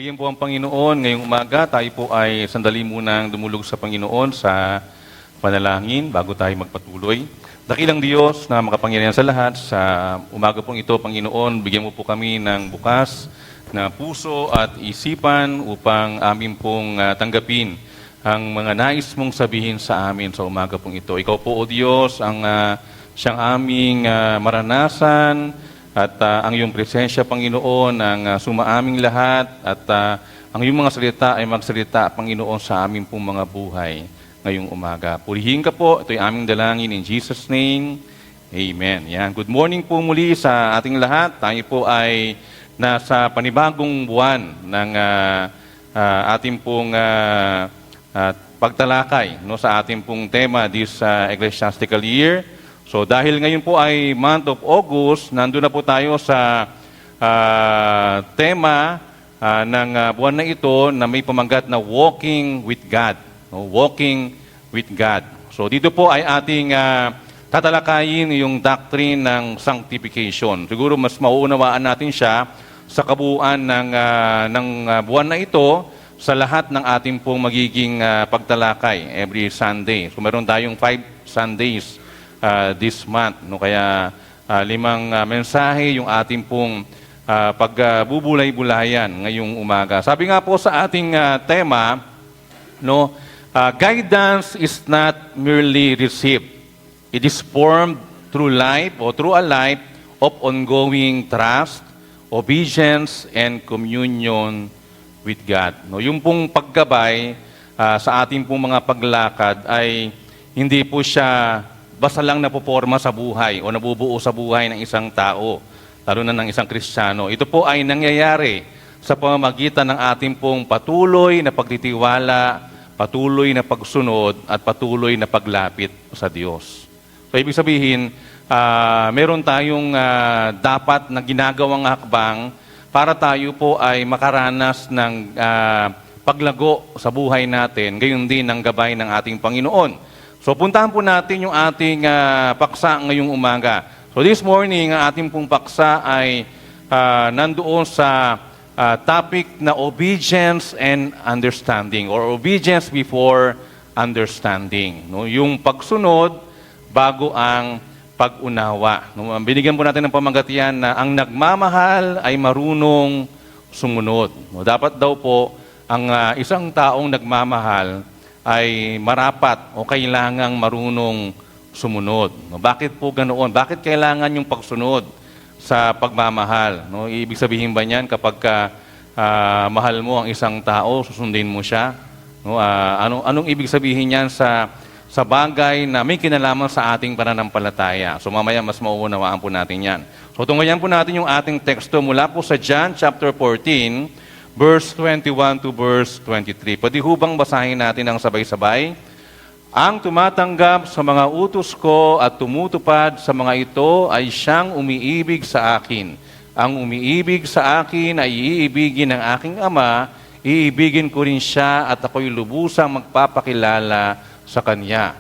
Purihin po ang Panginoon. Ngayong umaga, tayo po ay sandali munang dumulog sa Panginoon sa panalangin bago tayo magpatuloy. Dakilang Diyos na makapangyarihan sa lahat, sa umaga pong ito, Panginoon, bigyan mo po kami ng bukas na puso at isipan upang amin pong tanggapin ang mga nais mong sabihin sa amin sa umaga pong ito. Ikaw po, O Diyos, ang siyang aming maranasan, at ang iyong presensya, Panginoon, ang sumaaming lahat at ang iyong mga salita ay magsalita, Panginoon, sa aming pong mga buhay ngayong umaga. Purihin ka po. Ito'y aming dalangin in Jesus' name. Amen. Yan. Good morning po muli sa ating lahat. Tayo po ay nasa panibagong buwan ng ating pong pagtalakay sa ating pong tema this ecclesiastical year. So dahil ngayon po ay month of August, nandun na po tayo sa tema ng buwan na ito na may pamanggat na Walking with God. Walking with God. So dito po ay ating tatalakayin yung doctrine ng sanctification. Siguro mas mauunawaan natin siya sa kabuuan ng buwan na ito sa lahat ng ating pong magiging pagtalakay every Sunday. So meron tayong 5 Sundays this month. Kaya 5 mensahe yung ating pong pagbubulay-bulayan ngayong umaga. Sabi nga po sa ating tema, guidance is not merely received. It is formed through a life of ongoing trust, obedience, and communion with God. Yung pong paggabay sa ating pong mga paglakad ay hindi po siya basta lang napoporma sa buhay o nabubuo sa buhay ng isang tao, lalo na ng isang Kristiyano. Ito po ay nangyayari sa pamamagitan ng ating pong patuloy na pagtitiwala, patuloy na pagsunod, at patuloy na paglapit sa Diyos. So, ibig sabihin, meron tayong dapat na ginagawang hakbang para tayo po ay makaranas ng paglago sa buhay natin, gayon din ng gabay ng ating Panginoon. So puntahan po natin yung ating paksa ngayong umaga. So this morning, ang ating pong paksa ay nandoon sa topic na obedience and understanding, or obedience before understanding. Yung pagsunod bago ang pag-unawa. Binigyan po natin ng pamagatian na ang nagmamahal ay marunong sumunod. Dapat daw po ang isang taong nagmamahal ay marapat o kailangang marunong sumunod. Bakit po ganoon? Bakit kailangan yung pagsunod sa pagmamahal? Ibig sabihin ba niyan kapag mahal mo ang isang tao, susundin mo siya? Anong ibig sabihin niyan sa bagay na may kinalaman sa ating pananampalataya? So mamaya mas mauunawaan po natin yan. So tunghayan po natin yung ating teksto mula po sa John chapter 14, verse 21 to verse 23. Pwede hubang basahin natin ang sabay-sabay? Ang tumatanggap sa mga utos ko at tumutupad sa mga ito ay siyang umiibig sa akin. Ang umiibig sa akin ay iibigin ng aking Ama, iibigin ko rin siya at ako'y lubusang magpapakilala sa kanya.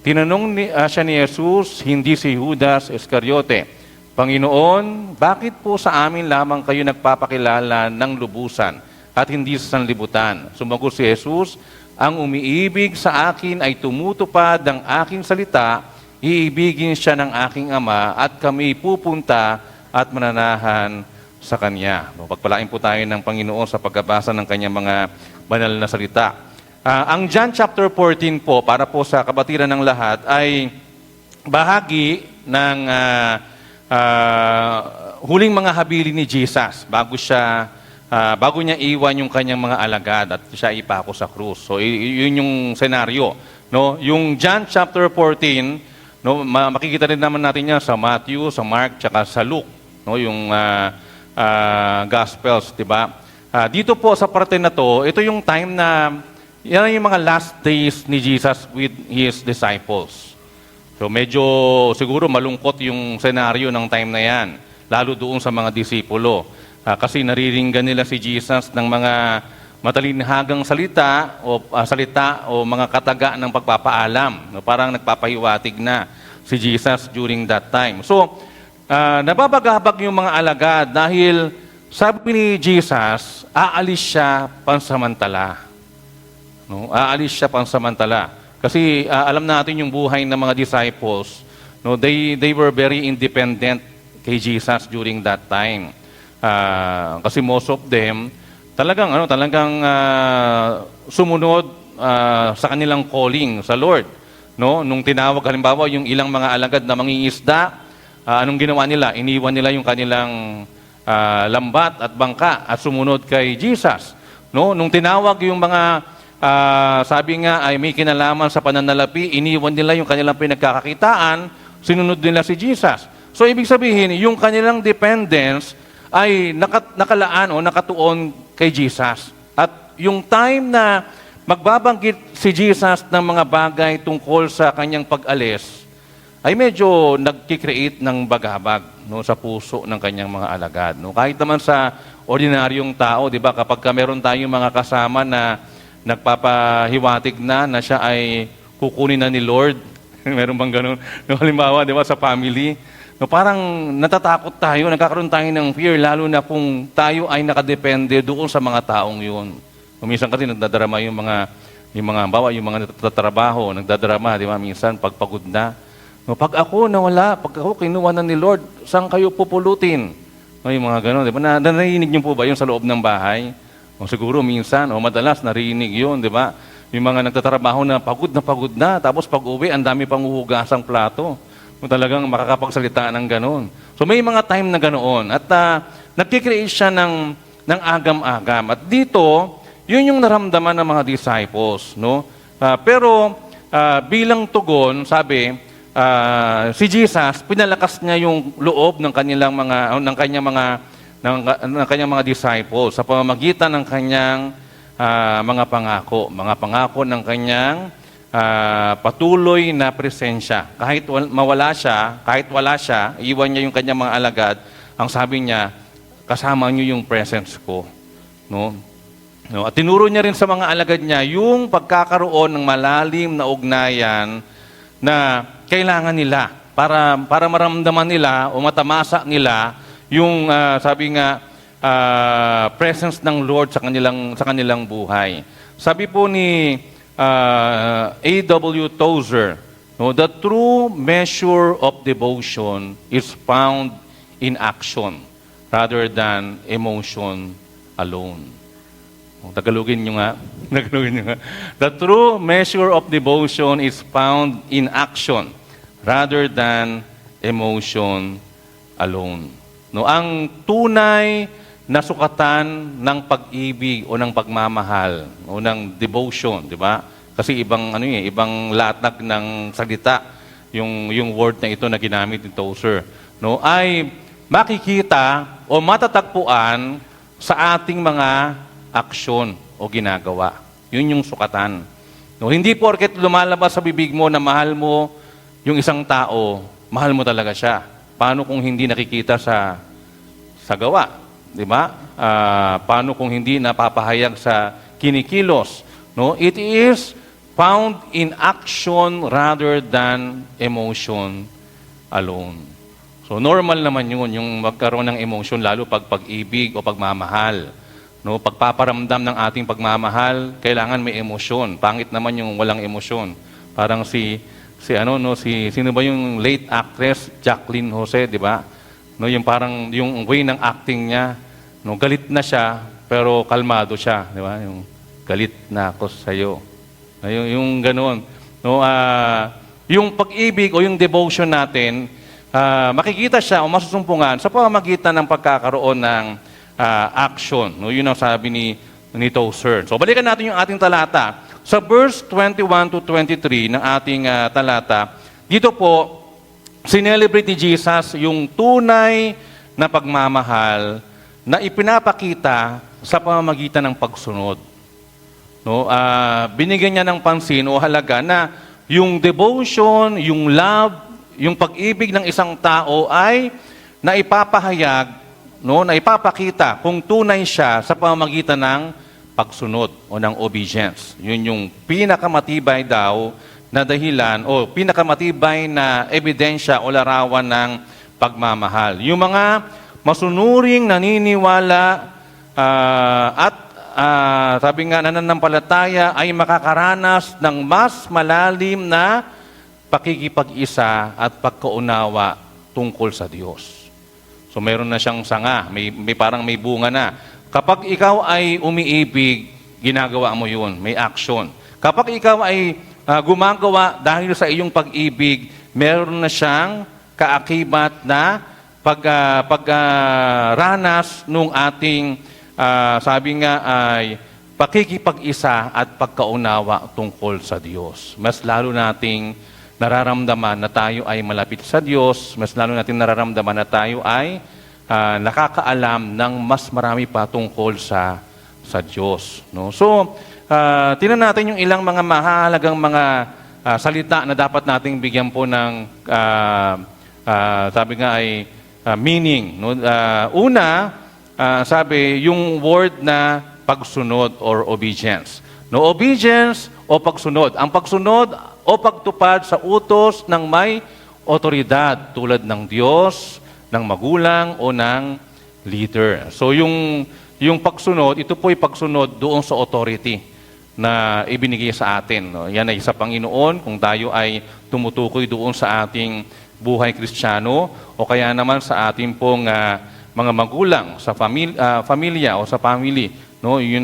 Tinanong siya ni Jesus, hindi si Judas Iscariote, Panginoon, bakit po sa amin lamang kayo nagpapakilala ng lubusan at hindi sa sanlibutan? Sumagot si Jesus, ang umiibig sa akin ay tumutupad ng aking salita, iibigin siya ng aking Ama at kami pupunta at mananahan sa Kanya. Pagpalain po tayo ng Panginoon sa pagkabasa ng Kanyang mga banal na salita. Ang John chapter 14 po, para po sa kabatiran ng lahat, ay bahagi ng huling mga habili ni Jesus bago niya iwan yung kanyang mga alagad at siya ipako sa krus. So yun yung senaryo, Yung John chapter 14, makikita rin naman natin yan sa Matthew, sa Mark, tsaka sa Luke, yung Gospels, 'di ba? Dito po sa parte na to, ito yung time na yan yung mga last days ni Jesus with his disciples. So medyo siguro malungkot yung senaryo ng time na yan, lalo doon sa mga disipulo. Kasi nariringgan nila si Jesus ng mga matalinhagang salita o mga kataga ng pagpapaalam. Parang nagpapahiwatig na si Jesus during that time. So nababagabag yung mga alagad dahil Sabi ni Jesus, aalis siya pansamantala. No? Aalis siya pansamantala. Kasi alam natin yung buhay ng mga disciples, no? They were very independent kay Jesus during that time. Kasi most of them talagang sumunod sa kanilang calling sa Lord. No? Nung tinawag halimbawa yung ilang mga alagad na mangingisda, anong ginawa nila? Iniwan nila yung kanilang lambat at bangka at sumunod kay Jesus. No? Nung tinawag yung mga sabi nga ay may kinalaman sa pananalapi, iniwan nila yung kanilang pinagkakakitaan, sinunod nila si Jesus. So ibig sabihin, yung kanilang dependence ay nakalaan o nakatuon kay Jesus. At yung time na magbabanggit si Jesus ng mga bagay tungkol sa kanyang pag-alis, ay medyo nagkikreate ng bagabag, no, sa puso ng kanyang mga alagad. No? Kahit naman sa ordinaryong tao, di ba, kapag meron tayong mga kasama na nagpapahiwatig na siya ay kukunin na ni Lord, meron bang ganun? No, halimbawa, di ba, sa family, no, parang natatakot tayo, nagkakaroon tayo ng fear, lalo na kung tayo ay nakadepende doon sa mga taong yun. Minsan kasi nagdadrama yung mga nagtatrabaho, nagdadrama, di ba? Minsan pagpagod na. No, pag ako nawala, pag ako kinuha na ni Lord, saan kayo pupulutin? No, yung mga gano'n, di ba? Narinig niyo po ba yun sa loob ng bahay? O siguro minsan, o madalas narinig yun, di ba? Yung mga nagtatrabaho na pagod na, tapos pag uwi, ang dami pang uhugasang plato. Kung talagang makakapagsalita ng gano'n. So may mga time na ganoon. At nagkikreate siya ng agam-agam. At dito, yun yung naramdaman ng mga disciples, no? Pero bilang tugon, sabi, si Jesus pinalakas niya yung loob ng kanyang mga disciples sa pamamagitan ng kanyang mga pangako ng kanyang patuloy na presensya. Kahit wala siya, iwan niya yung kanyang mga alagad, ang sabi niya, kasama niyo yung presence ko, no? No, at tinuro niya rin sa mga alagad niya yung pagkakaroon ng malalim na ugnayan na kailangan nila para maramdaman nila o matamasa nila yung sabi nga presence ng Lord sa kanilang buhay. Sabi po ni A.W. Tozer, no, the true measure of devotion is found in action rather than emotion alone. Tagalogin nyo nga. The true measure of devotion is found in action rather than emotion alone. No, ang tunay na sukatan ng pag-ibig o ng pagmamahal o ng devotion, di ba? Kasi ibang latag ng salita yung word na ito na ginamit ni Tozer, no, ay makikita o matatagpuan sa ating mga aksyon o ginagawa. Yun yung sukatan. No, hindi porket lumalabas sa bibig mo na mahal mo yung isang tao, mahal mo talaga siya. Paano kung hindi nakikita sa gawa? Di ba? Paano kung hindi napapahayag sa kinikilos? No, it is found in action rather than emotion alone. So normal naman yun, yung magkaroon ng emotion, lalo pag-ibig o pagmamahal. No, pagpaparamdam ng ating pagmamahal, kailangan may emosyon. Pangit naman yung walang emosyon. Parang sino ba yung late actress Jacqueline Jose, di ba? No, yung parang yung way ng acting niya, no, galit na siya pero kalmado siya, di ba? Yung galit na ako sa iyo. Yung ganoon. No, yung pag-ibig o yung devotion natin, makikita siya o masusumpungan sa pamamagitan ng pagkakaroon ng action. No, yun ang sabi ni Tozer. So balikan natin yung ating talata. Sa verse 21 to 23 ng ating talata, dito po sinelebrate ni Jesus yung tunay na pagmamahal na ipinapakita sa pamamagitan ng pagsunod. No, binigyan niya ng pansin o halaga na yung devotion, yung love, yung pag-ibig ng isang tao ay naipapahayag, no, na ipapakita kung tunay siya sa pamamagitan ng pagsunod o ng obedience. Yun yung pinakamatibay daw na dahilan o pinakamatibay na ebidensya o larawan ng pagmamahal. Yung mga masunuring naniniwala sabi nga nananampalataya ay makakaranas ng mas malalim na pakikipag-isa at pagkaunawa tungkol sa Diyos. So mayroon na siyang sanga, parang may bunga na. Kapag ikaw ay umiibig, ginagawa mo yun, may action. Kapag ikaw ay gumagawa dahil sa iyong pag-ibig, meron na siyang kaakibat na pagranas nung ating, sabi nga ay, pakikipag-isa at pagkaunawa tungkol sa Diyos. Mas lalo nating nararamdaman na tayo ay malapit sa Diyos, mas lalo nating nararamdaman na tayo ay nakakaalam ng mas marami pa tungkol sa Diyos. No? So, tingnan natin yung ilang mga mahalagang mga salita na dapat nating bigyan po ng, sabi nga ay, meaning. No? Una, sabi, yung word na pagsunod or obedience. No, obedience o pagsunod. Ang pagsunod o pagtupad sa utos ng may otoridad tulad ng Diyos, ng magulang o ng leader. So yung pagsunod, ito po ay pagsunod doon sa authority na ibinigay sa atin. No? Yan ay sa Panginoon kung tayo ay tumutukoy doon sa ating buhay Kristiyano o kaya naman sa ating pong mga magulang sa pamilya o sa family. No? Yun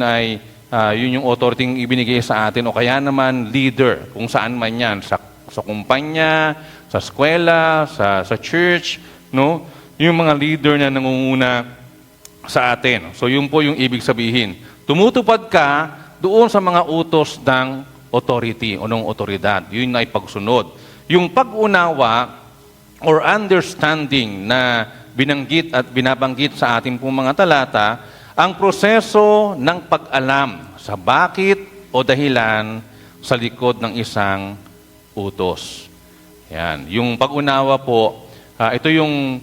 yung authority ibinigay sa atin o kaya naman leader kung saan man yan, sa kumpanya, sa eskwela, sa church, no? Yung mga leader na nangunguna sa atin. So yun po yung ibig sabihin. Tumutupad ka doon sa mga utos ng authority o ng otoridad. Yun ay pagsunod. Yung pag-unawa or understanding na binanggit at binabanggit sa ating pong mga talata, ang proseso ng pag-alam sa bakit o dahilan sa likod ng isang utos. Yan. Yung pag-unawa po, ito yung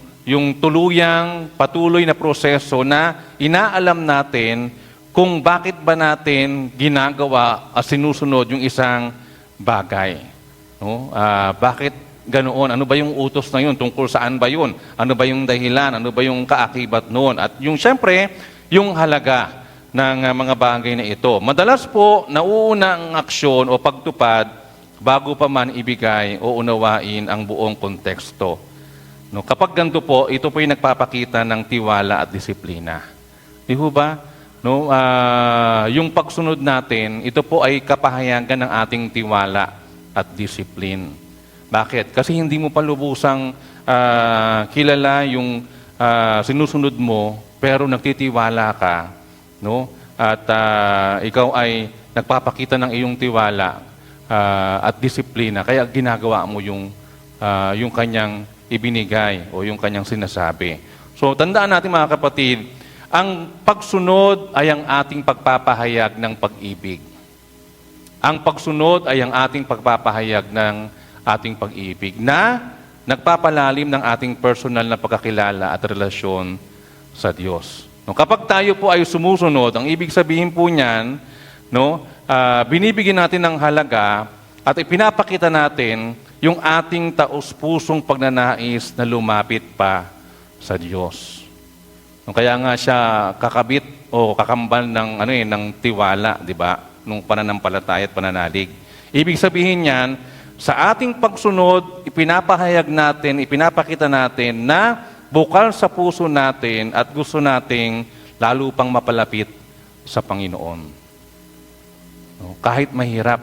tuluyang patuloy na proseso na inaalam natin kung bakit ba natin ginagawa at sinusunod yung isang bagay. No? Bakit ganoon? Ano ba yung utos na yun? Tungkol saan ba yun? Ano ba yung dahilan? Ano ba yung kaakibat noon? At yung siyempre, yung halaga ng mga bagay na ito. Madalas po, nauuna ang aksyon o pagtupad bago pa man ibigay o unawain ang buong konteksto. No, kapag ganito po, ito po yung nagpapakita ng tiwala at disiplina. Di ho ba? No, yung pagsunod natin, ito po ay kapahayagan ng ating tiwala at disiplin. Bakit? Kasi hindi mo pa lubusang kilala yung sinusunod mo, pero nagtitiwala ka, no? At ikaw ay nagpapakita ng iyong tiwala at disiplina, kaya ginagawa mo yung kanyang ibinigay o yung kanyang sinasabi. So, tandaan natin mga kapatid, ang pagsunod ay ang ating pagpapahayag ng pag-ibig. Ang pagsunod ay ang ating pagpapahayag ng ating pag-ibig na nagpapalalim ng ating personal na pagkakilala at relasyon sa Diyos. No, kapag tayo po ay sumusunod, ang ibig sabihin po niyan, no, binibigyan natin ng halaga at ipinapakita natin yung ating taos-pusong pagnanais na lumapit pa sa Diyos. No, kaya nga siya kakabit o kakambal ng tiwala, di ba? Nung pananampalataya at pananalig. Ibig sabihin niyan, sa ating pagsunod, ipinapahayag natin, ipinapakita natin na bukal sa puso natin at gusto nating lalo pang mapalapit sa Panginoon. No, kahit mahirap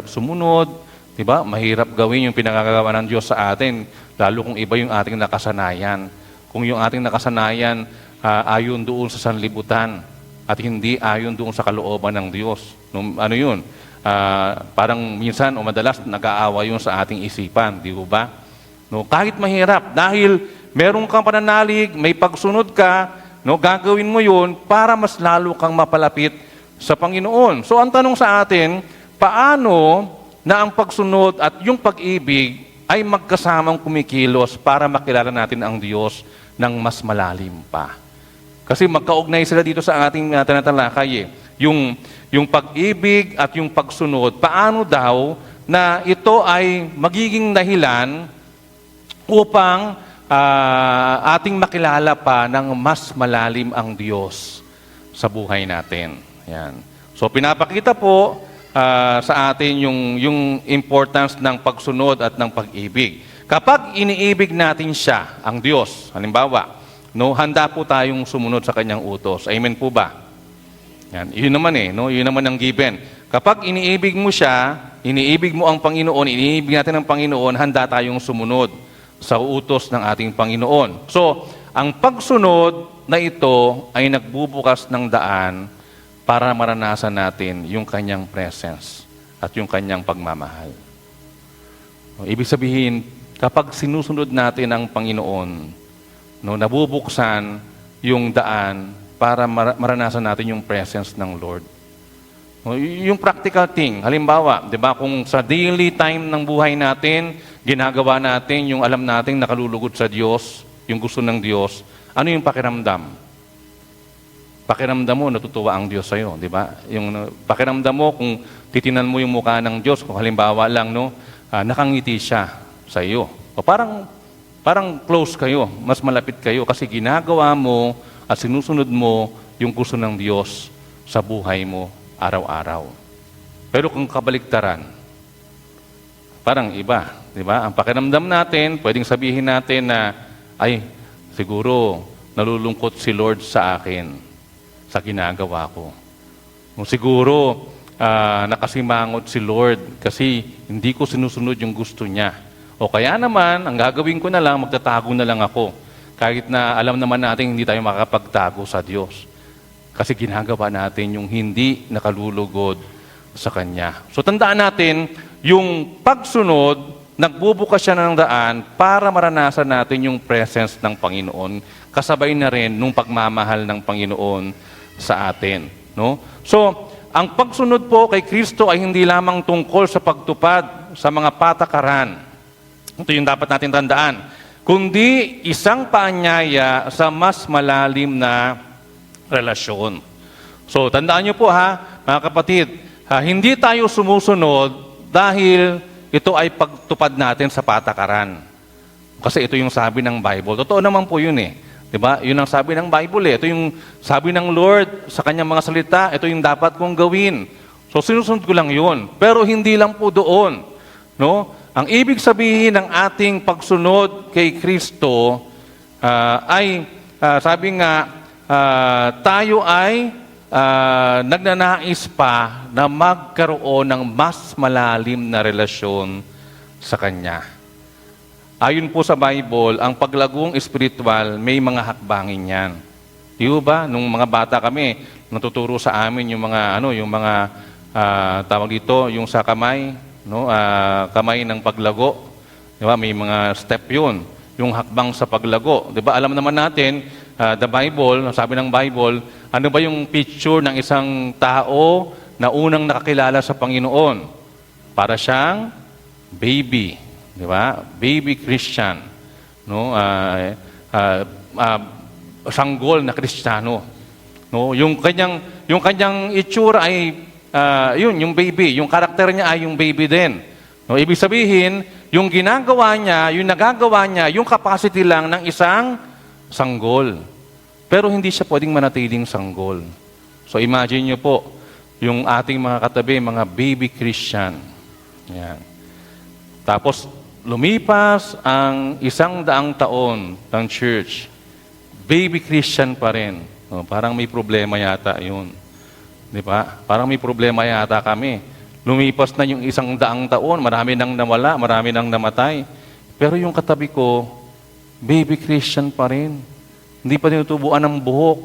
sumunod, di ba? Mahirap gawin yung pinagagawa ng Diyos sa atin, lalo kung iba yung ating nakasanayan. Kung yung ating nakasanayan ayon doon sa sanlibutan at hindi ayon doon sa kalooban ng Diyos. No, ano yun? Parang minsan o madalas nag-aawa yun sa ating isipan, di ba? No, kahit mahirap, dahil meron kang pananalig, may pagsunod ka, no, gagawin mo yun para mas lalo kang mapalapit sa Panginoon. So ang tanong sa atin, paano na ang pagsunod at yung pag-ibig ay magkasamang kumikilos para makilala natin ang Diyos ng mas malalim pa? Kasi magkaugnay sila dito sa ating tinatalakay. Yung pag-ibig at yung pagsunod, paano daw na ito ay magiging dahilan upang ating makilala pa ng mas malalim ang Diyos sa buhay natin. Yan. So pinapakita po sa atin yung importance ng pagsunod at ng pag-ibig. Kapag iniibig natin siya, ang Diyos, halimbawa, no, handa po tayong sumunod sa kanyang utos. Amen po ba? Yan. Yun naman no? Yun naman ang given. Kapag iniibig mo siya, iniibig mo ang Panginoon, iniibig natin ang Panginoon, handa tayong sumunod sa utos ng ating Panginoon. So, ang pagsunod na ito ay nagbubukas ng daan para maranasan natin yung kanyang presence at yung kanyang pagmamahal. Ibig sabihin, kapag sinusunod natin ang Panginoon, no, nabubuksan yung daan para maranasan natin yung presence ng Lord. No, yung practical thing, halimbawa, 'di ba, kung sa daily time ng buhay natin, ginagawa natin yung alam nating nakalulugod sa Diyos, yung gusto ng Diyos, ano yung pakiramdam? Pakiramdam mo, natutuwa ang Diyos sa'yo, di ba? Yung pakiramdam mo, kung titinan mo yung mukha ng Diyos, kung halimbawa lang, no, nakangiti siya sa iyo. O parang close kayo, mas malapit kayo, kasi ginagawa mo at sinusunod mo yung gusto ng Diyos sa buhay mo araw-araw. Pero kung kabaliktaran, parang iba, di ba? Ang pakiramdam natin, pwedeng sabihin natin na, ay, siguro, nalulungkot si Lord sa akin, sa ginagawa ko. Kung siguro, nakasimangot si Lord kasi hindi ko sinusunod yung gusto niya. O kaya naman, ang gagawin ko na lang, magtatago na lang ako. Kahit na alam naman natin hindi tayo makakapagtago sa Diyos. Kasi ginagawa natin yung hindi nakalulugod sa Kanya. So tandaan natin, yung pagsunod, nagbubukas siya ng daan para maranasan natin yung presence ng Panginoon. Kasabay na rin nung pagmamahal ng Panginoon sa atin. No? So, ang pagsunod po kay Kristo ay hindi lamang tungkol sa pagtupad sa mga patakaran. Ito yung dapat natin tandaan. Kundi isang paanyaya sa mas malalim na relasyon. So, tandaan niyo po mga kapatid, hindi tayo sumusunod dahil ito ay pagtupad natin sa patakaran. Kasi ito yung sabi ng Bible. Totoo naman po yun Diba? Yun ang sabi ng Bible Ito yung sabi ng Lord sa kanyang mga salita. Ito yung dapat kong gawin. So, sinusunod ko lang yun. Pero hindi lang po doon. No? Ang ibig sabihin ng ating pagsunod kay Kristo ay, sabi nga, tayo ay nagnanais pa na magkaroon ng mas malalim na relasyon sa Kanya. Ayon po sa Bible, ang paglagong espiritual, may mga hakbangin yan. Di ba? Nung mga bata kami, natuturo sa amin yung mga, tawag dito, yung sa kamay, kamay ng paglago. Di ba? May mga step yun. Yung hakbang sa paglago. Di ba? Alam naman natin, the Bible, sabi ng Bible, ano ba yung picture ng isang tao na unang nakakilala sa Panginoon? Para siyang baby. Di ba? Baby Christian. No? Sanggol na Kristiyano. No? Yung kanyang itsura ay, yung baby. Yung karakter niya ay yung baby din. No? Ibig sabihin, yung ginagawa niya, yung nagagawa niya, yung capacity lang ng isang sanggol. Pero hindi siya pwedeng manatiling sanggol. So imagine niyo po, yung ating mga katabi, mga baby Christian. Yan. Tapos, lumipas ang 100 taon ng church, baby Christian pa rin. No, parang may problema yata yun. Di ba? Parang may problema yata kami. Lumipas na yung 100 taon, marami nang nawala, marami nang namatay. Pero yung katabi ko, baby Christian pa rin. Hindi pa tinutubuan ng buhok.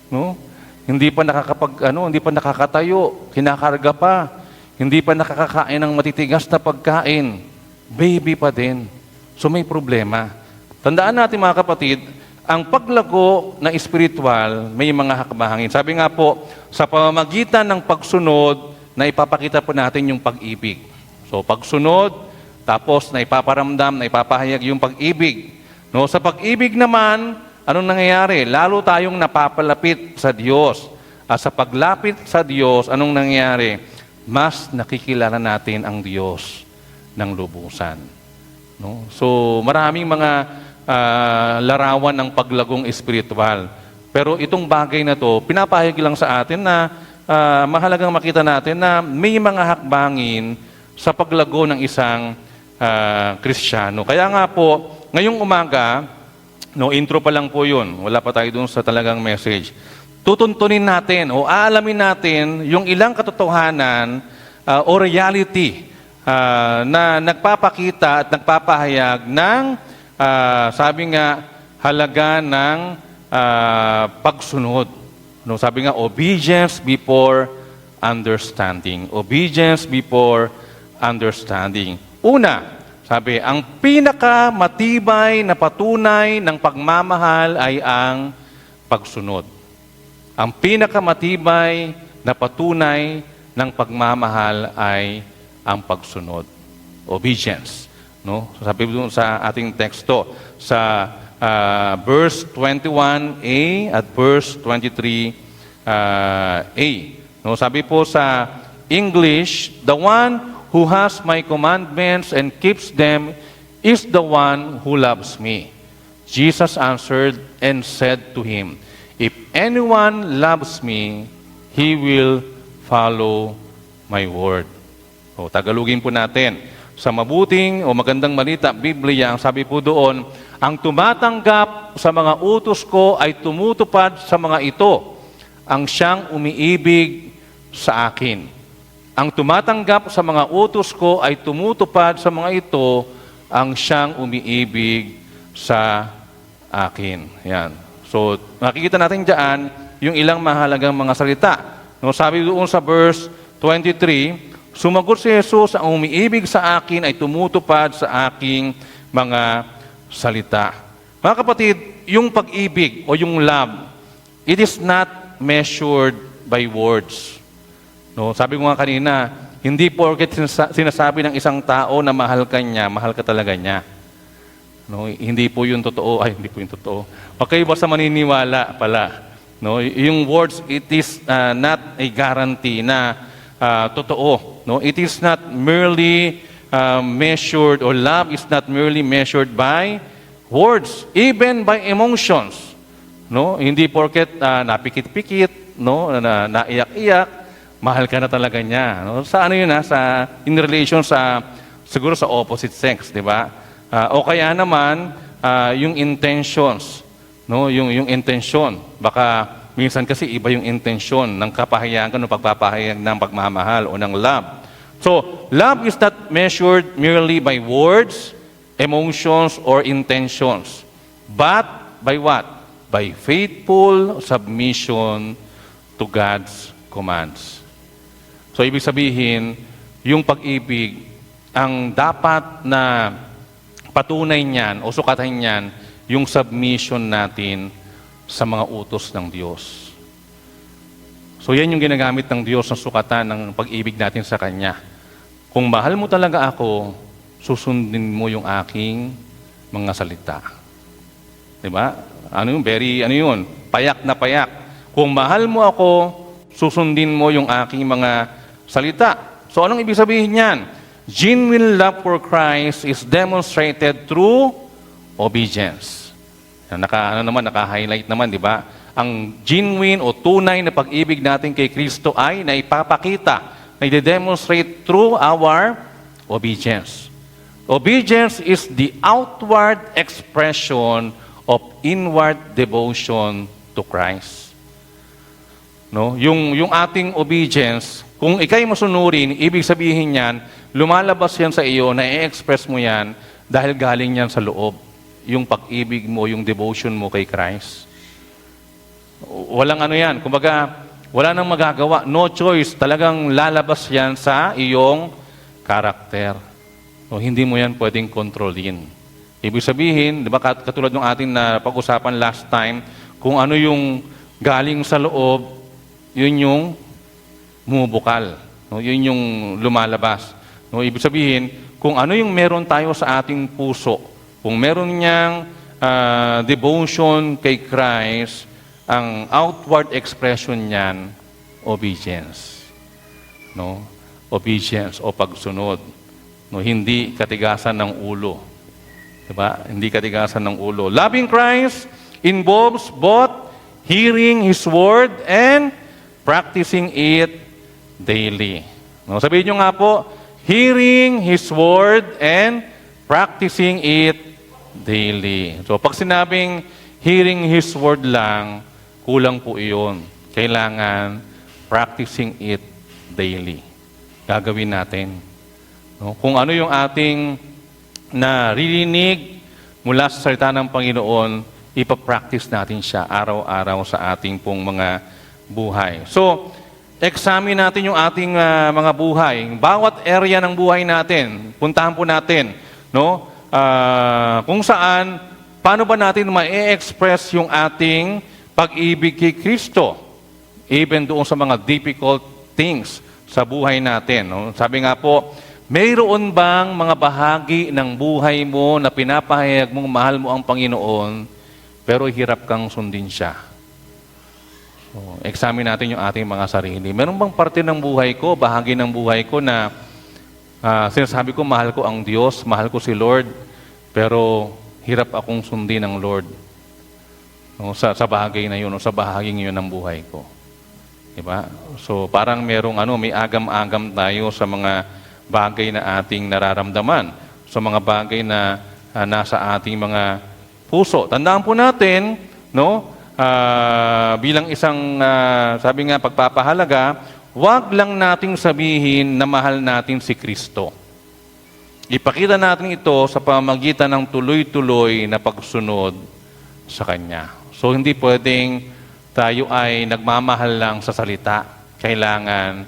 No? Hindi pa hindi pa nakakatayo, kinakarga pa. Hindi pa nakakakain ng matitigas na pagkain. Baby pa din. So may problema. Tandaan natin mga kapatid, ang paglago na espiritual may mga hakbangin. Sabi nga po, sa pamamagitan ng pagsunod, na ipapakita po natin yung pag-ibig. So pagsunod, tapos na ipaparamdam, na ipapahayag yung pag-ibig. No, sa pag-ibig naman, anong nangyayari? Lalo tayong napapalapit sa Diyos. At sa paglapit sa Diyos, anong nangyayari? Mas nakikilala natin ang Diyos ng lubusan. No? So, maraming mga larawan ng paglagong espiritual. Pero itong bagay na to, pinapahayag lang sa atin na mahalagang makita natin na may mga hakbangin sa paglago ng isang Kristiyano. Kaya nga po, ngayong umaga, intro pa lang po yun, wala pa tayo dun sa talagang message. Tutuntunin natin o aalamin natin yung ilang katotohanan o reality na nagpapakita at nagpapahayag ng, sabi nga, halaga ng pagsunod. No, sabi nga, obedience before understanding. Obedience before understanding. Una, sabi, ang pinakamatibay na patunay ng pagmamahal ay ang pagsunod. Ang pinakamatibay na patunay ng pagmamahal ay ang pagsunod. Obedience. No? Sabi doon sa ating teksto, sa verse 21a at verse 23a. No, sabi po sa English, the one who has my commandments and keeps them is the one who loves me. Jesus answered and said to him, if anyone loves me, he will follow my word. O, Tagalogin po natin. Sa mabuting o magandang balita, Biblia, ang sabi po doon, ang tumatanggap sa mga utos ko ay tumutupad sa mga ito, ang siyang umiibig sa akin. Ang tumatanggap sa mga utos ko ay tumutupad sa mga ito, ang siyang umiibig sa akin. Yan. So, makikita natin dyan yung ilang mahalagang mga salita. No, sabi doon sa verse 23, sumagot si Jesus, ang umiibig sa akin ay tumutupad sa aking mga salita. Mga kapatid, yung pag-ibig o yung love, it is not measured by words. No, sabi ko nga kanina, hindi porket sinasabi ng isang tao na mahal ka niya, mahal ka talaga niya. No, hindi po yun totoo. Ay, hindi po yun totoo. Okay, basta maniniwala pala. No, yung words, it is not a guarantee na totoo. No, it is not merely measured, or love is not merely measured by words, even by emotions. No, hindi porket napikit-pikit, no, naiyak-iyak, mahal ka na talaga niya. No? Sa ano yun in relation siguro sa opposite sex, di ba? O kaya naman, yung intentions, no? Yung intention. Baka minsan kasi iba yung intention ng kapahayagan o pagpapahayag ng pagmamahal o ng love. So, love is not measured merely by words, emotions, or intentions. But by what? By faithful submission to God's commands. So, ibig sabihin, yung pag-ibig, ang dapat na patunay niyan o sukatan niyan, yung submission natin sa mga utos ng Diyos. So, yan yung ginagamit ng Diyos na sukatan ng pag-ibig natin sa Kanya. Kung mahal mo talaga ako, susundin mo yung aking mga salita. Diba? Ano yun? Payak na payak. Kung mahal mo ako, susundin mo yung aking mga salita. So, anong ibig sabihin niyan? Genuine love for Christ is demonstrated through obedience. Naka-highlight naman, di ba? Ang genuine o tunay na pag-ibig natin kay Kristo ay naipapakita, na-demonstrate through our obedience. Obedience is the outward expression of inward devotion to Christ. No? Yung ating obedience, kung ikay masunurin, ibig sabihin niyan, lumalabas yan sa iyo, na-express mo yan dahil galing yan sa loob. Yung pag-ibig mo, yung devotion mo kay Christ. Walang ano yan. Kumbaga, wala nang magagawa. No choice. Talagang lalabas yan sa iyong karakter. So, hindi mo yan pwedeng kontrolin. Ibig sabihin, di ba katulad ng ating na pag-usapan last time, kung ano yung galing sa loob, yun yung bumubukal. No? Yun yung lumalabas. No? Ibig sabihin, kung ano yung meron tayo sa ating puso, kung meron niyang devotion kay Christ, ang outward expression niyan, obedience. No? Obedience o pagsunod. No? Hindi katigasan ng ulo. Diba? Hindi katigasan ng ulo. Loving Christ involves both hearing His Word and practicing it daily. No, sabihin nyo nga po, hearing His Word and practicing it daily. So pag sinabing hearing His Word lang, kulang po iyon. Kailangan practicing it daily. Gagawin natin. No? Kung ano yung ating naririnig mula sa salita ng Panginoon, ipapractice natin siya araw-araw sa ating pong mga buhay. So, examine natin yung ating mga buhay. Bawat area ng buhay natin, puntahan po natin, no? Kung saan, paano ba natin ma-express yung ating pag-ibig kay Kristo? Even doon sa mga difficult things sa buhay natin. No? Sabi nga po, mayroon bang mga bahagi ng buhay mo na pinapahayag mong mahal mo ang Panginoon, pero hirap kang sundin siya? So, examine natin yung ating mga sarili. Meron bang parte ng buhay ko, bahagi ng buhay ko na sinasabi ko, mahal ko ang Diyos, mahal ko si Lord, pero hirap akong sundin ng Lord, no, sa bahagi na yun, o sa bahaging yun ng buhay ko. Diba? So parang may agam-agam tayo sa mga bagay na ating nararamdaman, sa mga bagay na nasa ating mga puso. Tandaan po natin, no, bilang isang, sabi nga, pagpapahalaga, wag lang nating sabihin na mahal natin si Kristo. Ipakita natin ito sa pamamagitan ng tuloy-tuloy na pagsunod sa Kanya. So hindi pwedeng tayo ay nagmamahal lang sa salita. Kailangan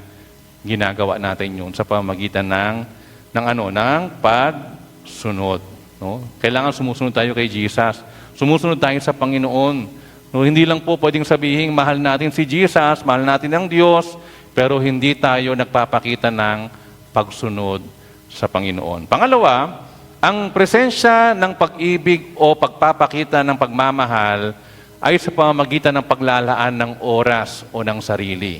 ginagawa natin yun sa pamamagitan ng pagsunod. No? Kailangan sumusunod tayo kay Jesus. Sumusunod tayo sa Panginoon. No, hindi lang po pwedeng sabihin, mahal natin si Jesus, mahal natin ang Diyos, pero hindi tayo nagpapakita ng pagsunod sa Panginoon. Pangalawa, ang presensya ng pag-ibig o pagpapakita ng pagmamahal ay sa pamamagitan ng paglalaan ng oras o ng sarili.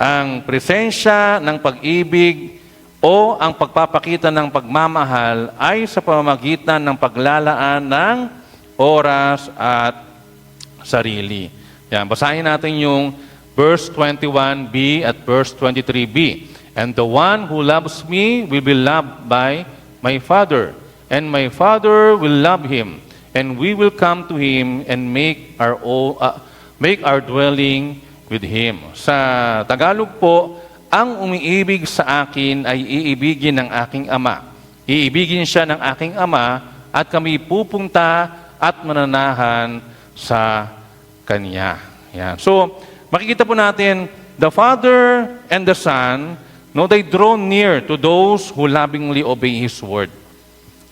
Ang presensya ng pag-ibig o ang pagpapakita ng pagmamahal ay sa pamamagitan ng paglalaan ng oras at sarili. Yan, basahin natin yung verse 21b at verse 23b. And the one who loves me will be loved by my Father, and my Father will love him, and we will come to him and make our dwelling with him. Sa Tagalog po, ang umiibig sa akin ay iibigin ng aking Ama. Iibigin siya ng aking Ama at kami pupunta at mananahan sa Kanya. Yan. So, makikita po natin, the Father and the Son, no, they draw near to those who lovingly obey His Word.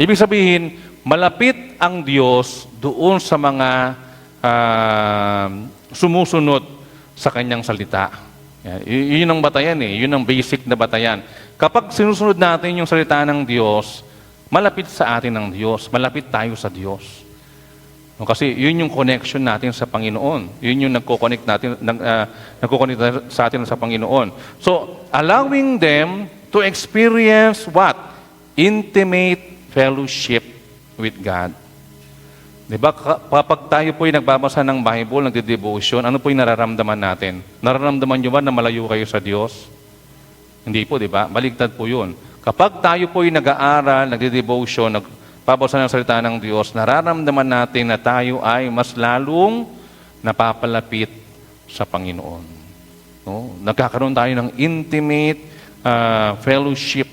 Ibig sabihin, malapit ang Diyos doon sa mga sumusunod sa Kanyang salita. Yan. Yun ang batayan eh. Yun ang basic na batayan. Kapag sinusunod natin yung salita ng Diyos, malapit sa atin ang Diyos. Malapit tayo sa Diyos. No, kasi yun yung connection natin sa Panginoon. Yun yung nagko-connect sa atin sa Panginoon. So, allowing them to experience what? Intimate fellowship with God. Diba? Kapag tayo po'y nagbabasa ng Bible, nagde-devotion, ano po'y nararamdaman natin? Nararamdaman nyo ba na malayo kayo sa Diyos? Hindi po, diba? Baligtad po yun. Kapag tayo po'y nag-aaral, nagde-devotion, nagbabasa ng salita ng Diyos, nararamdaman natin na tayo ay mas lalong napapalapit sa Panginoon. No? Nagkakaroon tayo ng intimate fellowship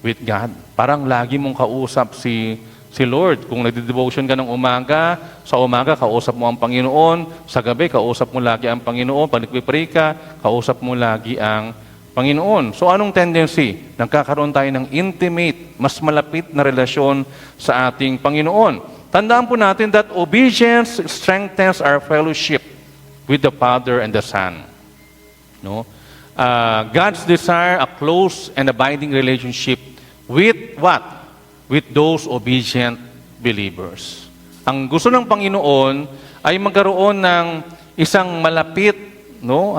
with God. Parang lagi mong kausap si Lord. Kung nagde-devotion ka ng umaga, sa umaga, kausap mo ang Panginoon. Sa gabi, kausap mo lagi ang Panginoon. Pag nagpipray ka, kausap mo lagi ang Panginoon. So anong tendency? Nagkakaroon tayo ng intimate, mas malapit na relasyon sa ating Panginoon. Tandaan po natin that obedience strengthens our fellowship with the Father and the Son. No? God's desire a close and abiding relationship with what? With those obedient believers. Ang gusto ng Panginoon ay magkaroon ng isang malapit, no,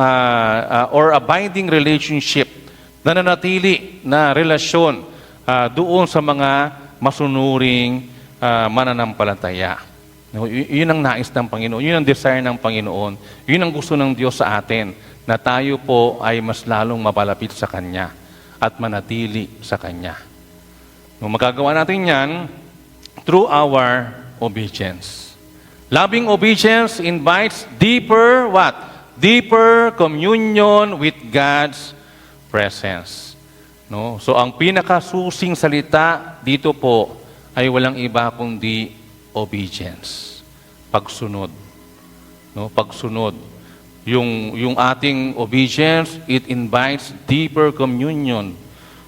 or abiding relationship na nanatili na relasyon doon sa mga masunuring mananampalataya. No, yun ang nais ng Panginoon, yun ang desire ng Panginoon, yun ang gusto ng Diyos sa atin, na tayo po ay mas lalong mapalapit sa Kanya at manatili sa Kanya. No, magagawa natin yan through our obedience. Loving obedience invites deeper what? Deeper communion with God's presence. No? So ang pinakasusing salita dito po ay walang iba kundi obedience. Pagsunod. No? Pagsunod. Yung ating obedience, it invites deeper communion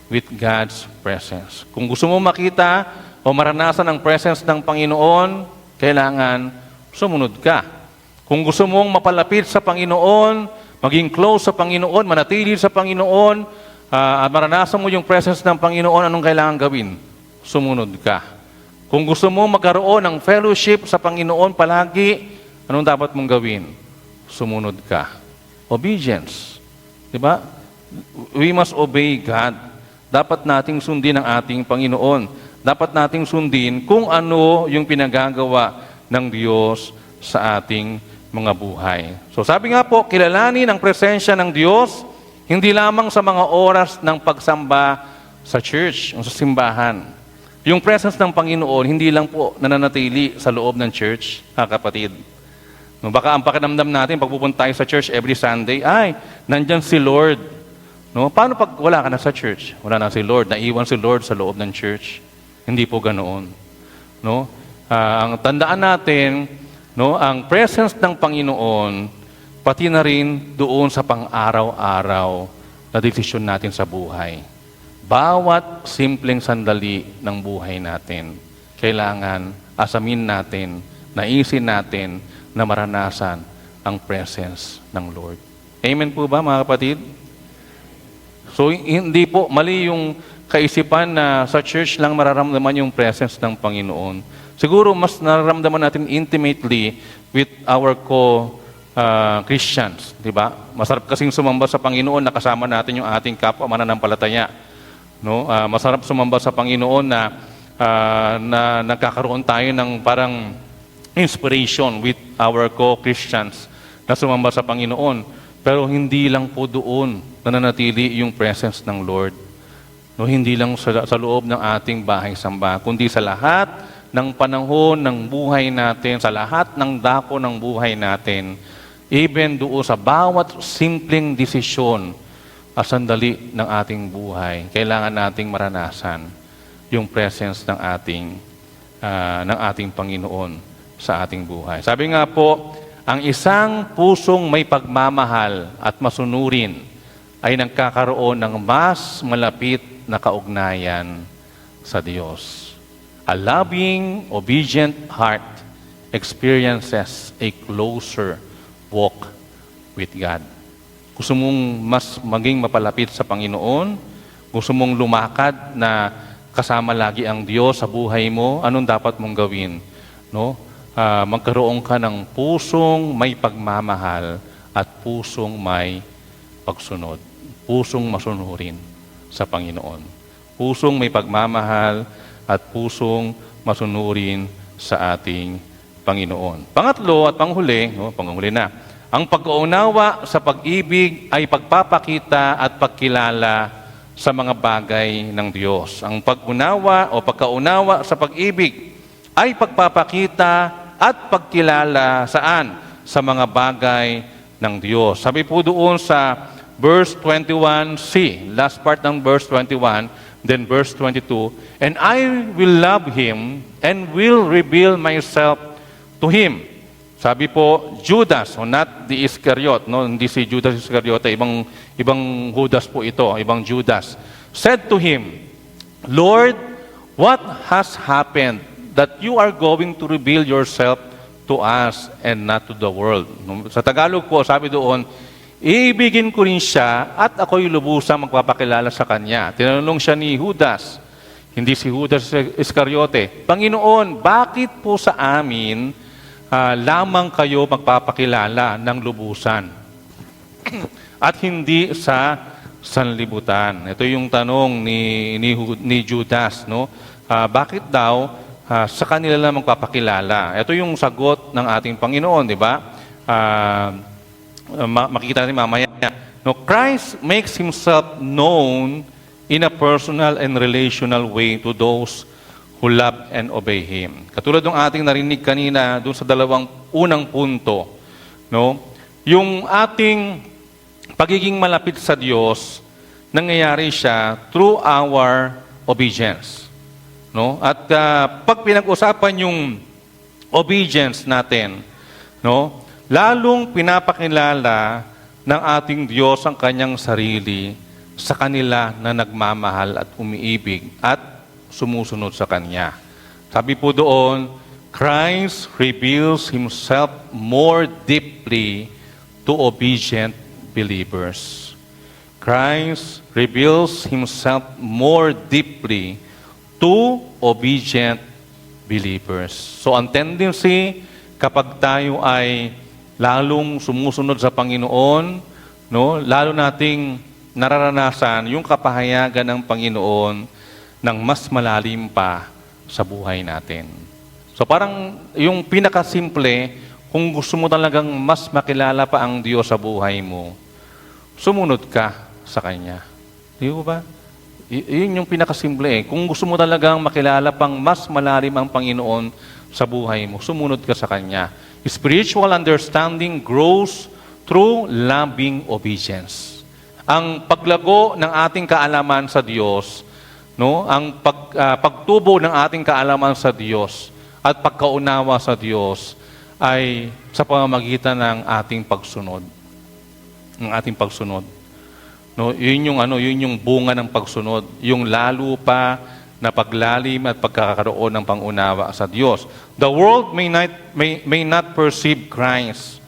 with God's presence. Kung gusto mo makita o maranasan ang presence ng Panginoon, kailangan sumunod ka. Kung gusto mong mapalapit sa Panginoon, maging close sa Panginoon, manatili sa Panginoon, at maranasan mo yung presence ng Panginoon, anong kailangan gawin? Sumunod ka. Kung gusto mong magkaroon ng fellowship sa Panginoon palagi, anong dapat mong gawin? Sumunod ka. Obedience. Diba? We must obey God. Dapat nating sundin ang ating Panginoon. Dapat nating sundin kung ano yung pinagagawa ng Diyos sa ating mga buhay. So sabi nga po, kilalanin ang presensya ng Diyos, hindi lamang sa mga oras ng pagsamba sa church o sa simbahan. Yung presence ng Panginoon, hindi lang po nananatili sa loob ng church, kapatid. No, baka ang pakiramdam natin, pag pupunta tayo sa church every Sunday, ay, nandyan si Lord. No? Paano pag wala ka na sa church? Wala na si Lord, naiwan si Lord sa loob ng church. Hindi po ganoon. No? Ang tandaan natin, no, ang presence ng Panginoon, pati na rin doon sa pang-araw-araw na desisyon natin sa buhay. Bawat simpleng sandali ng buhay natin, kailangan asamin natin, naisin natin na maranasan ang presence ng Lord. Amen po ba, mga kapatid? So, hindi po mali yung kaisipan na sa church lang mararamdaman yung presence ng Panginoon. Siguro mas nararamdaman natin intimately with our Christians, di ba? Masarap kasing sumamba sa Panginoon na kasama natin yung ating kapwa mananampalataya. No? Masarap sumamba sa Panginoon na nagkakaroon tayo ng parang inspiration with our co-Christians na sumamba sa Panginoon. Pero hindi lang po doon nananatili yung presence ng Lord. No, hindi lang sa loob ng ating bahay-samba, kundi sa lahat ng panahon ng buhay natin, sa lahat ng dako ng buhay natin, even doon sa bawat simpleng desisyon at sandali ng ating buhay, kailangan nating maranasan yung presence ng ating Panginoon sa ating buhay. Sabi nga po, ang isang pusong may pagmamahal at masunurin ay nagkakaroon ng mas malapit na kaugnayan sa Diyos. A loving, obedient heart experiences a closer walk with God. Gusto mong mas maging mapalapit sa Panginoon? Gusto mong lumakad na kasama lagi ang Diyos sa buhay mo? Anong dapat mong gawin? No? Magkaroon ka ng pusong may pagmamahal at pusong may pagsunod. Pusong masunurin sa Panginoon. Pusong may pagmamahal at pusong masunurin sa ating Panginoon. Pangatlo at panghuli, panghuli na, ang pag-uunawa sa pag-ibig ay pagpapakita at pagkilala sa mga bagay ng Diyos. Ang pag-unawa o pagkaunawa sa pag-ibig ay pagpapakita at pagkilala saan? Sa mga bagay ng Diyos. Sabi po doon sa verse 21c, last part ng verse 21, then verse 22, and I will love him and will reveal myself to him. Sabi po, Judas, not the Iscariot, no? Hindi si Judas Iscariot, ibang Judas po ito, ibang Judas, said to him, Lord, what has happened that you are going to reveal yourself to us and not to the world? Sa Tagalog po, sabi doon, iibigin ko rin siya at ako'y lubusang magpapakilala sa kanya. Tinanong siya ni Judas, hindi si Judas Iscariote, Panginoon, bakit po sa amin lamang kayo magpapakilala ng lubusan at hindi sa sanlibutan? Ito yung tanong ni Judas, no? Bakit daw sa kanila lang magpapakilala. Ito yung sagot ng ating Panginoon, di ba? Makikita natin mamaya. No, Christ makes Himself known in a personal and relational way to those who love and obey Him. Katulad ng ating narinig kanina doon sa dalawang unang punto, no? Yung ating pagiging malapit sa Diyos, nangyayari siya through our obedience. No? At pag pinag-usapan yung obedience natin, no? Lalong pinapakilala ng ating Diyos ang kanyang sarili sa kanila na nagmamahal at umiibig at sumusunod sa Kanya. Sabi po doon, Christ reveals Himself more deeply to obedient believers. Christ reveals Himself more deeply to obedient believers. So ang tendency, kapag tayo ay lalong sumusunod sa Panginoon, no, lalo nating nararanasan yung kapahayagan ng Panginoon ng mas malalim pa sa buhay natin. So parang yung pinakasimple, kung gusto mo talagang mas makilala pa ang Diyos sa buhay mo, sumunod ka sa Kanya. Di ba? Yun yung pinakasimple. Kung gusto mo talagang makilala pang mas malalim ang Panginoon sa buhay mo, sumunod ka sa Kanya. Spiritual understanding grows through loving obedience. Ang paglago ng ating kaalaman sa Diyos, no, ang pagtubo ng ating kaalaman sa Diyos at pagkaunawa sa Diyos ay sa pamamagitan ng ating pagsunod. Ng ating pagsunod. No, yun yung bunga ng pagsunod, yung lalo pa na paglalim at pagkakaroon ng pangunawa sa Diyos. The world may not perceive Christ,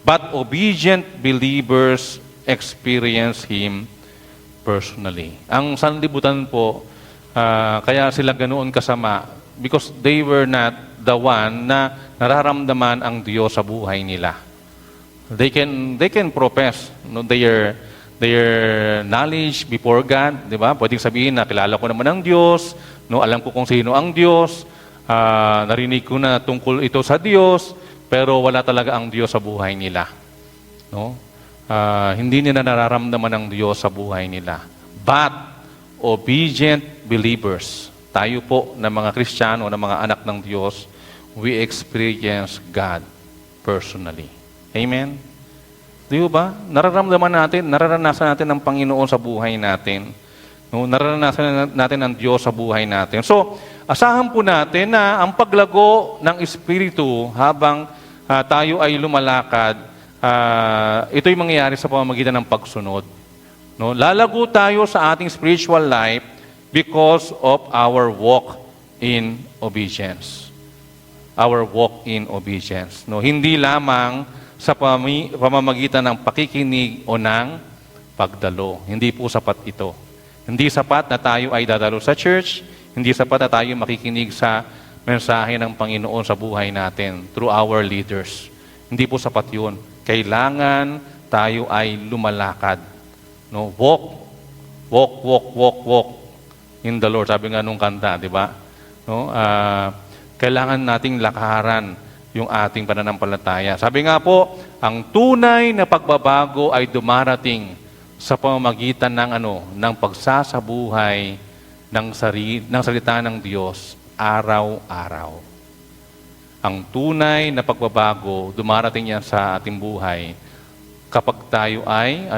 but obedient believers experience Him personally. Ang sanlibutan po, kaya sila ganoon kasama, because they were not the one na nararamdaman ang Diyos sa buhay nila. They can profess, no, their knowledge before God, di ba? Pwedeng sabihin na kilala ko naman ang Diyos, no, alam ko kung sino ang Diyos, narinig ko na tungkol ito sa Diyos, pero wala talaga ang Diyos sa buhay nila. No? Hindi nila nararamdaman ang Diyos sa buhay nila. But obedient believers, tayo po na mga Kristiyano, na mga anak ng Diyos, we experience God personally. Amen? Di ba? Nararanasan natin ang Panginoon sa buhay natin. No? Nararanasan natin ang Diyos sa buhay natin. So, asahan po natin na ang paglago ng Espiritu habang tayo ay lumalakad, ito'y mangyayari sa pamamagitan ng pagsunod. No? Lalago tayo sa ating spiritual life because of our walk in obedience. Our walk in obedience. No? Hindi lamang sa pamamagitan ng pakikinig o ng pagdalo. Hindi po sapat ito. Hindi sapat na tayo ay dadalo sa church, hindi sapat na tayo makikinig sa mensahe ng Panginoon sa buhay natin through our leaders. Hindi po sapat yun. Kailangan tayo ay lumalakad. No? Walk in the Lord. Sabi nga nung kanta, di ba? No? Kailangan nating lakaran yung ating pananampalataya. Sabi nga po, ang tunay na pagbabago ay dumarating sa pamamagitan ng pagsasabuhay ng salita ng Diyos araw-araw. Ang tunay na pagbabago, dumarating yan sa ating buhay kapag tayo ay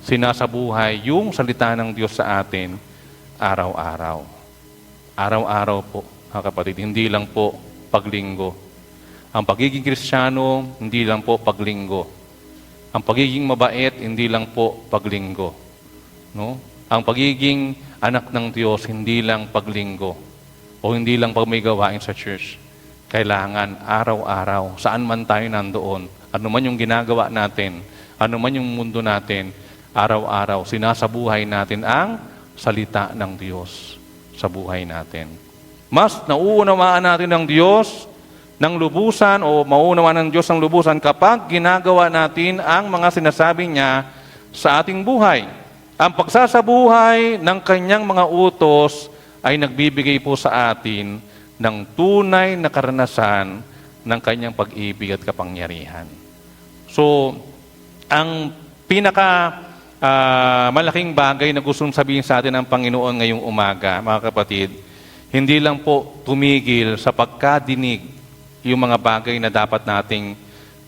sinasabuhay yung salita ng Diyos sa atin araw-araw. Araw-araw po, mga kapatid, hindi lang po paglinggo. Ang pagiging Kristiyano, hindi lang po paglinggo. Ang pagiging mabait, hindi lang po paglinggo. No? Ang pagiging anak ng Diyos, hindi lang paglinggo. O hindi lang pag may gawain sa church. Kailangan araw-araw, saan man tayo nandoon, ano man yung ginagawa natin, ano man yung mundo natin, araw-araw, sinasabuhay natin ang salita ng Diyos sa buhay natin. Mas nauunawaan natin ng Diyos ng lubusan o mauunawaan ng Diyos ng lubusan kapag ginagawa natin ang mga sinasabi niya sa ating buhay. Ang pagsasabuhay ng kanyang mga utos ay nagbibigay po sa atin ng tunay na karanasan ng kanyang pag-ibig at kapangyarihan. So, ang pinaka malaking bagay na gustong sabihin sa atin ng Panginoon ngayong umaga, mga kapatid, hindi lang po tumigil sa pagkadinig yung mga bagay na dapat nating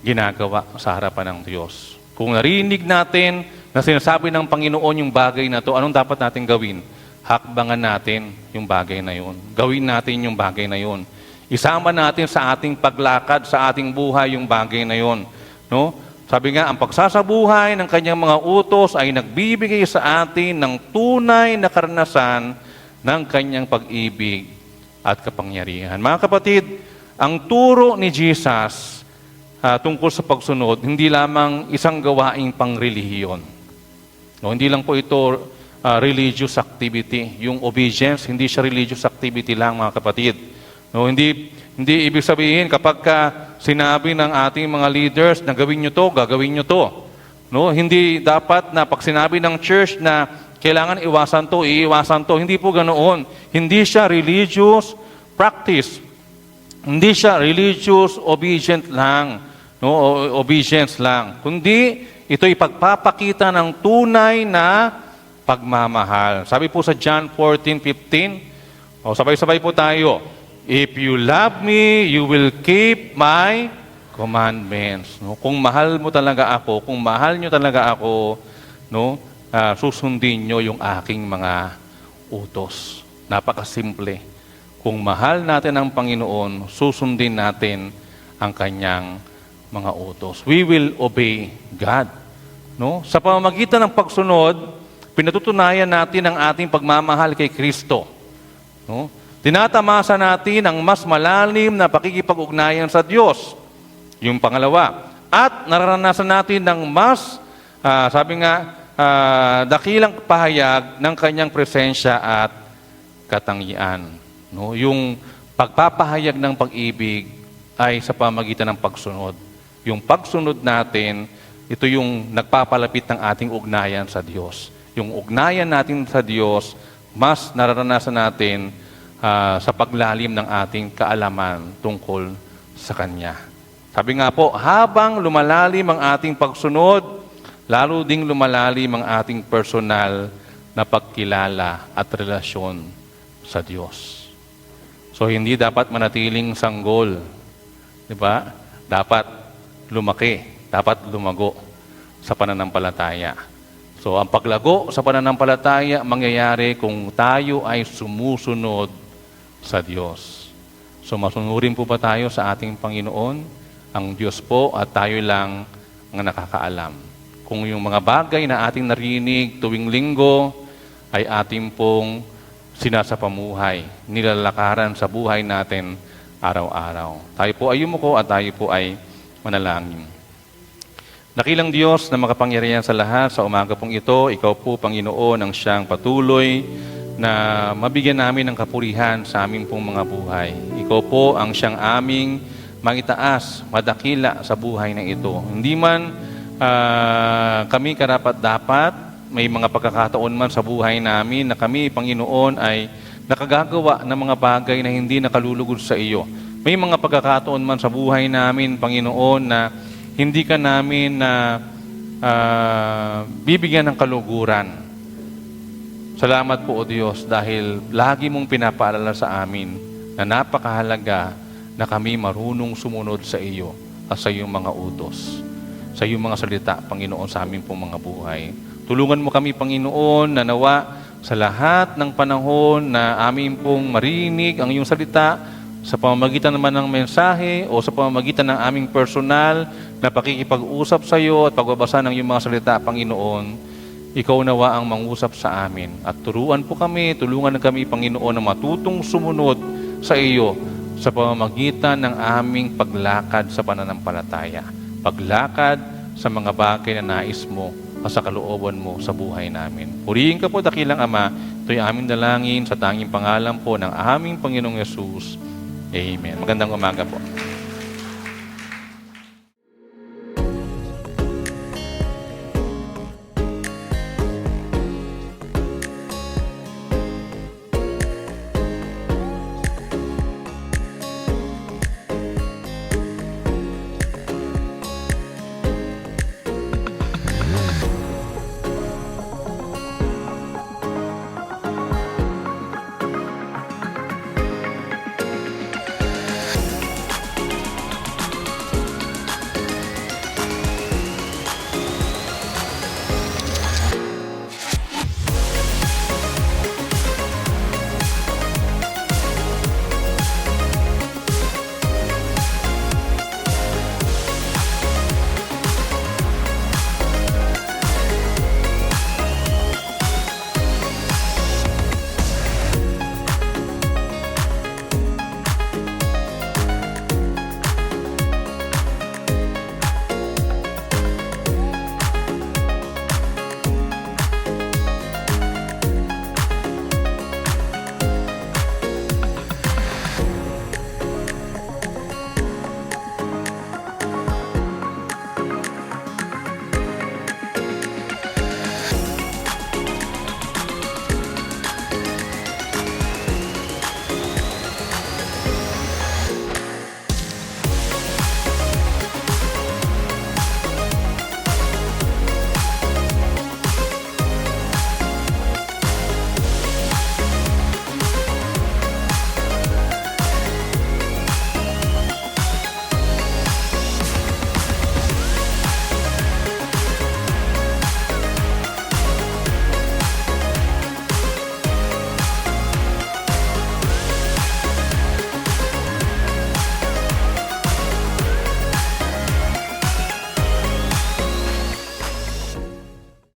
ginagawa sa harapan ng Diyos. Kung narinig natin na sinasabi ng Panginoon yung bagay na to, anong dapat natin gawin? Hakbangan natin yung bagay na yun. Gawin natin yung bagay na yun. Isama natin sa ating paglakad, sa ating buhay yung bagay na yun. No? Sabi nga, ang pagsasabuhay ng kanyang mga utos ay nagbibigay sa atin ng tunay na karanasan ng kanyang pag-ibig at kapangyarihan. Mga kapatid, ang turo ni Jesus tungkol sa pagsunod, hindi lamang isang gawaing pangrelihiyon. No, hindi lang po ito religious activity. Yung obedience, hindi siya religious activity lang, mga kapatid. No, hindi ibig sabihin kapag sinabi ng ating mga leaders na gawin nyo to, gagawin nyo to. No, hindi dapat na pag sinabi ng church na kailangan iwasan to, iiwasan to. Hindi po ganoon. Hindi siya religious practice. Hindi siya religious obedient lang. No, obedience lang. Kundi ito'y pagpapakita ng tunay na pagmamahal. Sabi po sa John 14:15, sabay-sabay po tayo. If you love me, you will keep my commandments. No? Kung mahal mo talaga ako, kung mahal nyo talaga ako, no, susundin nyo yung aking mga utos. Napakasimple. Kung mahal natin ang Panginoon, susundin natin ang kanyang mga utos. We will obey God. No? Sa pamamagitan ng pagsunod, pinatutunayan natin ang ating pagmamahal kay Kristo. No? Tinatamasa natin ang mas malalim na pakikipag-ugnayan sa Diyos. Yung pangalawa. At nararanasan natin ng mas, dakilang pahayag ng kanyang presensya at katangian. No? Yung pagpapahayag ng pag-ibig ay sa pamagitan ng pagsunod. Yung pagsunod natin, ito yung nagpapalapit ng ating ugnayan sa Diyos. Yung ugnayan natin sa Diyos, mas nararanasan natin sa paglalim ng ating kaalaman tungkol sa Kanya. Sabi nga po, habang lumalalim ang ating pagsunod, lalo ding lumalalim ang ating personal na pagkilala at relasyon sa Diyos. So, hindi dapat manatiling sanggol. Diba? Dapat lumaki, dapat lumago sa pananampalataya. So, ang paglago sa pananampalataya mangyayari kung tayo ay sumusunod sa Diyos. So, masunurin po ba tayo sa ating Panginoon? Ang Diyos po at tayo lang ang nakakaalam. Kung yung mga bagay na ating narinig tuwing linggo ay ating pong sinasapamuhay, nilalakaran sa buhay natin araw-araw. Tayo po ay yumuko at tayo po ay manalangin. Dakilang Diyos na makapangyarihan sa lahat, sa umaga pong ito, Ikaw po, Panginoon, ang siyang patuloy na mabigyan namin ng kapurihan sa aming pong mga buhay. Ikaw po ang siyang aming mangitaas, madakila sa buhay na ito. Hindi man kami karapat-dapat, may mga pagkakataon man sa buhay namin na kami, Panginoon, ay nakagagawa ng mga bagay na hindi nakalulugod sa iyo. May mga pagkakataon man sa buhay namin, Panginoon, na hindi ka namin bibigyan ng kaluguran. Salamat po, O Diyos, dahil lagi mong pinapaalala sa amin na napakahalaga na kami marunong sumunod sa iyo at sa iyong mga utos, sa iyong mga salita, Panginoon, sa amin pong mga buhay. Tulungan mo kami, Panginoon, na nawa sa lahat ng panahon na amin pong marinig ang iyong salita, sa pamamagitan naman ng mensahe o sa pamamagitan ng aming personal na pakikipag-usap sa iyo at pagbabasa ng iyong mga salita, Panginoon, Ikaw nawa ang mangusap sa amin. At tulungan kami, Panginoon, na matutong sumunod sa iyo sa pamamagitan ng aming paglakad sa pananampalataya. Paglakad sa mga bagay na nais mo at sa kalooban mo sa buhay namin. Purihin ka po, dakilang Ama. Ito'y aming dalangin sa tanging pangalan po ng aming Panginoong Yesus. Amen. Magandang umaga po.